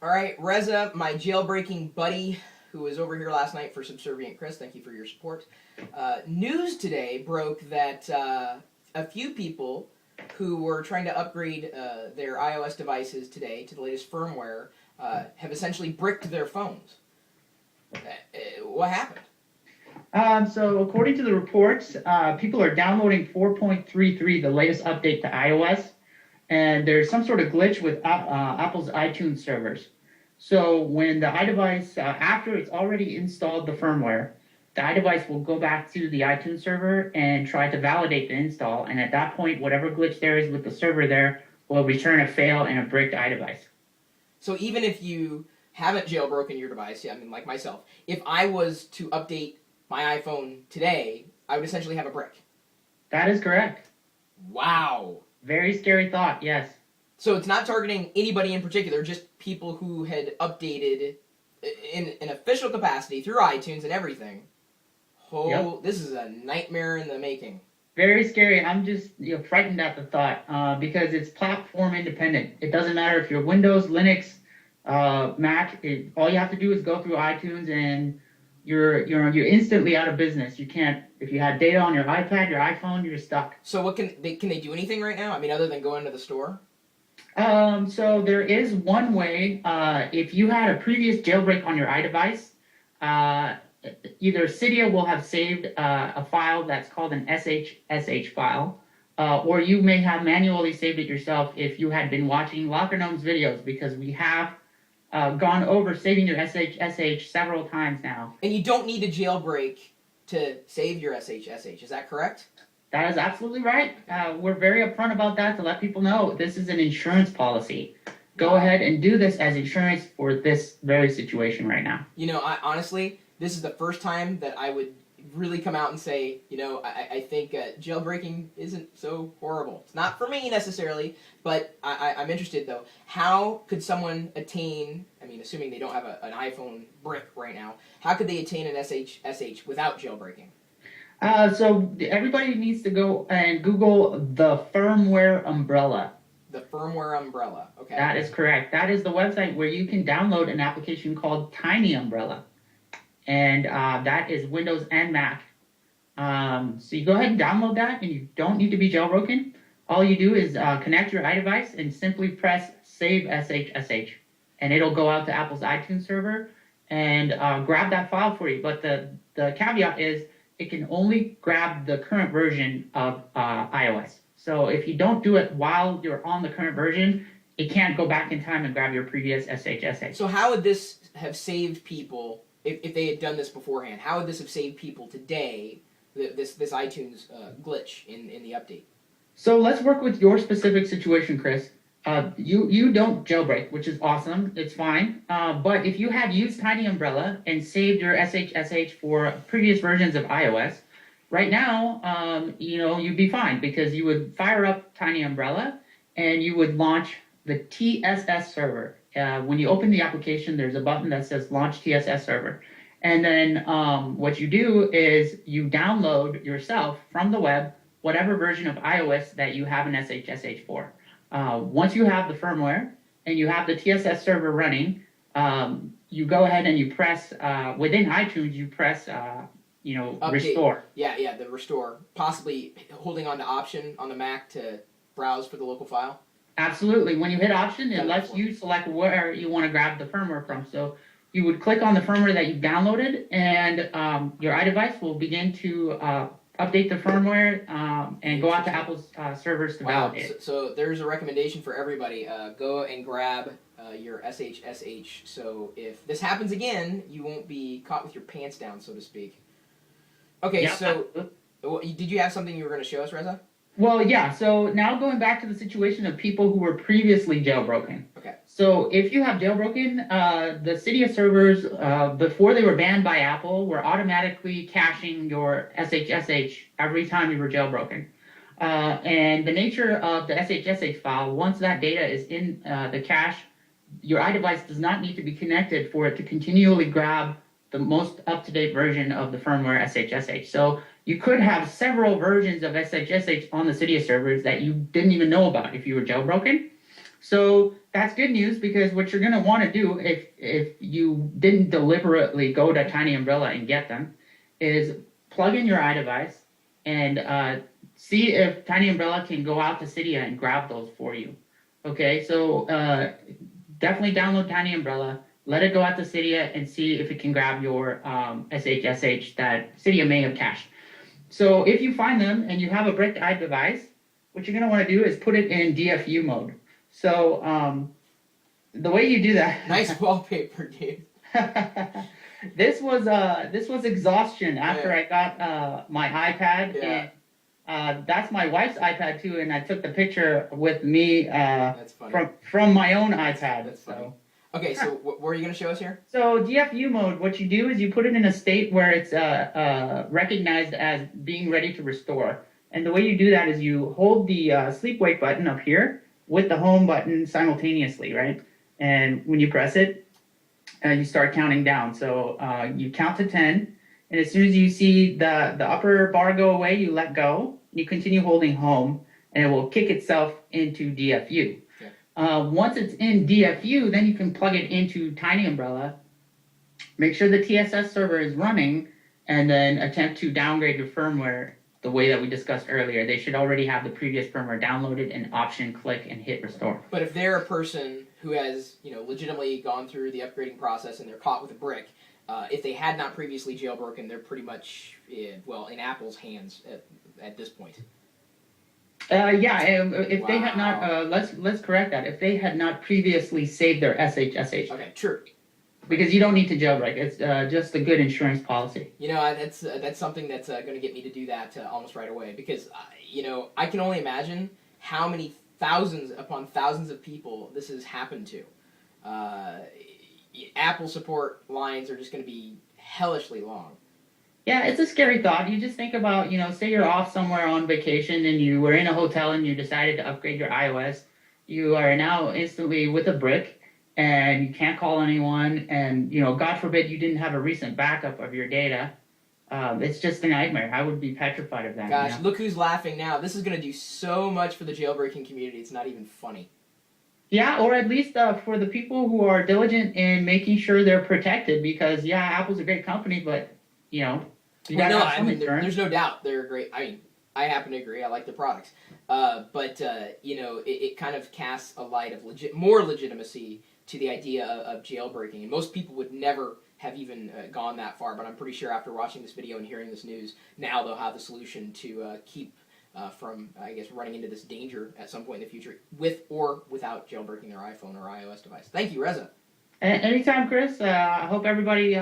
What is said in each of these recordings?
All right, Reza, my jailbreaking buddy, who was over here last night for Subservient Chris, thank you for your support. News today broke that a few people who were trying to upgrade their iOS devices today to the latest firmware have essentially bricked their phones. What happened? So according to the reports, people are downloading 4.33, the latest update to iOS, and there's some sort of glitch with Apple's iTunes servers. So when the iDevice, after it's already installed the firmware, the iDevice will go back to the iTunes server and try to validate the install, and at that point, whatever glitch there is with the server there will return a fail and a bricked iDevice. So even if you haven't jailbroken your device, I mean, like myself, if I was to update my iPhone today, I would essentially have a brick. That is correct. Wow. Very scary thought, yes. So it's not targeting anybody in particular, just people who had updated in an official capacity through iTunes and everything. Yep. This is a nightmare in the making. Very scary. I'm just frightened at the thought because it's platform independent. It doesn't matter if you're Windows, Linux, Mac. All you have to do is go through iTunes and you're instantly out of business. You can't, if you had data on your iPad, your iPhone, you're stuck. So what can they do anything right now? I mean, other than go into the store? So there is one way. If you had a previous jailbreak on your iDevice, either Cydia will have saved a file that's called an SHSH file, or you may have manually saved it yourself if you had been watching Lockergnome's videos, because we have gone over saving your SHSH several times now. And you don't need a jailbreak to save your SHSH, is that correct? That is absolutely right. We're very upfront about that to let people know this is an insurance policy. Go ahead and do this as insurance for this very situation right now. You know, honestly, this is the first time that I would really come out and say, I think jailbreaking isn't so horrible. It's not for me necessarily, but I'm interested though. How could someone attain, I mean, assuming they don't have an iPhone brick right now, how could they attain an SHSH without jailbreaking? So everybody needs to go and Google the firmware umbrella. The firmware umbrella, okay. That is correct. That is the website where you can download an application called Tiny Umbrella. And that is Windows and Mac. So you go ahead and download that, and you don't need to be jailbroken. All you do is connect your iDevice and simply press Save SHSH. And it'll go out to Apple's iTunes server and grab that file for you. But the caveat is it can only grab the current version of iOS. So if you don't do it while you're on the current version, it can't go back in time and grab your previous SHSH. So how would this have saved people, if they had done this beforehand, how would this have saved people today, this iTunes glitch in the update? So let's work with your specific situation, Chris. You don't jailbreak, which is awesome. It's fine. But if you had used Tiny Umbrella and saved your SHSH for previous versions of iOS, right now, you'd be fine because you would fire up Tiny Umbrella and you would launch the TSS server. When you open the application, there's a button that says Launch TSS Server. And then what you do is you download yourself from the web whatever version of iOS that you have an SHSH for. Once you have the firmware and you have the TSS server running, you go ahead and you press, within iTunes, you press, restore. Yeah, the restore. Possibly holding on to Option on the Mac to browse for the local file. Absolutely. When you hit Option, it lets you select where you want to grab the firmware from. So you would click on the firmware that you've downloaded, and your iDevice will begin to update the firmware and go out to Apple's servers to validate it. So there's a recommendation for everybody. Go and grab your SHSH. So if this happens again, you won't be caught with your pants down, so to speak. Okay, yeah. So did you have something you were going to show us, Reza? Well, yeah. So now going back to the situation of people who were previously jailbroken. Okay. So if you have jailbroken, the Cydia servers, before they were banned by Apple, were automatically caching your SHSH every time you were jailbroken. And the nature of the SHSH file, once that data is in the cache, your iDevice does not need to be connected for it to continually grab the most up-to-date version of the firmware SHSH. So you could have several versions of SHSH on the Cydia servers that you didn't even know about if you were jailbroken. So that's good news, because what you're going to want to do, if you didn't deliberately go to Tiny Umbrella and get them, is plug in your iDevice and see if Tiny Umbrella can go out to Cydia and grab those for you. Okay, so definitely download Tiny Umbrella, let it go out to Cydia, and see if it can grab your SHSH that Cydia may have cached. So if you find them and you have a bricked iDevice, what you're going to want to do is put it in DFU mode. So the way you do that. Nice wallpaper, dude. This was exhaustion after I got my iPad. Yeah. And that's my wife's iPad too, and I took the picture with me That's funny. from my own iPad. That's funny. Okay, so what are you going to show us here? So DFU mode, what you do is you put it in a state where it's recognized as being ready to restore. And the way you do that is you hold the sleep wake button up here with the home button simultaneously, right? And when you press it, you start counting down. So you count to 10, and as soon as you see the upper bar go away, you let go. You continue holding home, and it will kick itself into DFU. Okay. Once it's in DFU, then you can plug it into Tiny Umbrella, make sure the TSS server is running, and then attempt to downgrade your firmware the way that we discussed earlier. They should already have the previous firmware downloaded, and option click and hit restore. But if they're a person who has, legitimately gone through the upgrading process and they're caught with a brick, if they had not previously jailbroken, they're pretty much, in Apple's hands at this point. If they had not, let's correct that. If they had not previously saved their SHSH. Okay, true. Because you don't need to jailbreak. It's just a good insurance policy. That's something that's going to get me to do that almost right away. Because, I can only imagine how many thousands upon thousands of people this has happened to. Apple support lines are just going to be hellishly long. Yeah, it's a scary thought. You just think about, say you're off somewhere on vacation and you were in a hotel and you decided to upgrade your iOS. You are now instantly with a brick and you can't call anyone, and, God forbid you didn't have a recent backup of your data. It's just a nightmare. I would be petrified of that. Gosh, Look who's laughing now. This is going to do so much for the jailbreaking community. It's not even funny. Yeah, or at least for the people who are diligent in making sure they're protected, because, Apple's a great company, but, there's no doubt they're great. I happen to agree. I like the products. It kind of casts a light of more legitimacy to the idea of jailbreaking. And most people would never have even gone that far, but I'm pretty sure after watching this video and hearing this news, now they'll have the solution to keep from, I guess, running into this danger at some point in the future, with or without jailbreaking their iPhone or iOS device. Thank you, Reza. Anytime, Chris. I hope everybody,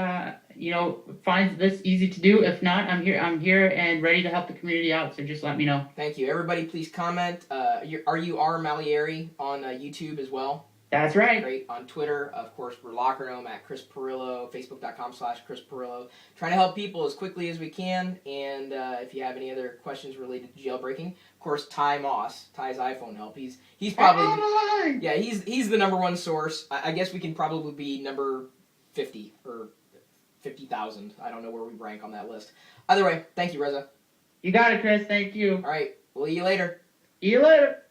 finds this easy to do. If not, I'm here and ready to help the community out. So just let me know. Thank you, everybody. Please comment. Are you R. Malieri on YouTube as well? That's right. Great. On Twitter, of course, we're Lockernome at Chris Perillo, Facebook.com/Chris Perillo. Trying to help people as quickly as we can. And if you have any other questions related to jailbreaking, of course, Ty Moss, Ty's iPhone help. He's probably he's the number one source. I guess we can probably be number 50 or 50,000. I don't know where we rank on that list. Either way, thank you, Reza. You got it, Chris. Thank you. All right. We'll see you later. See you later.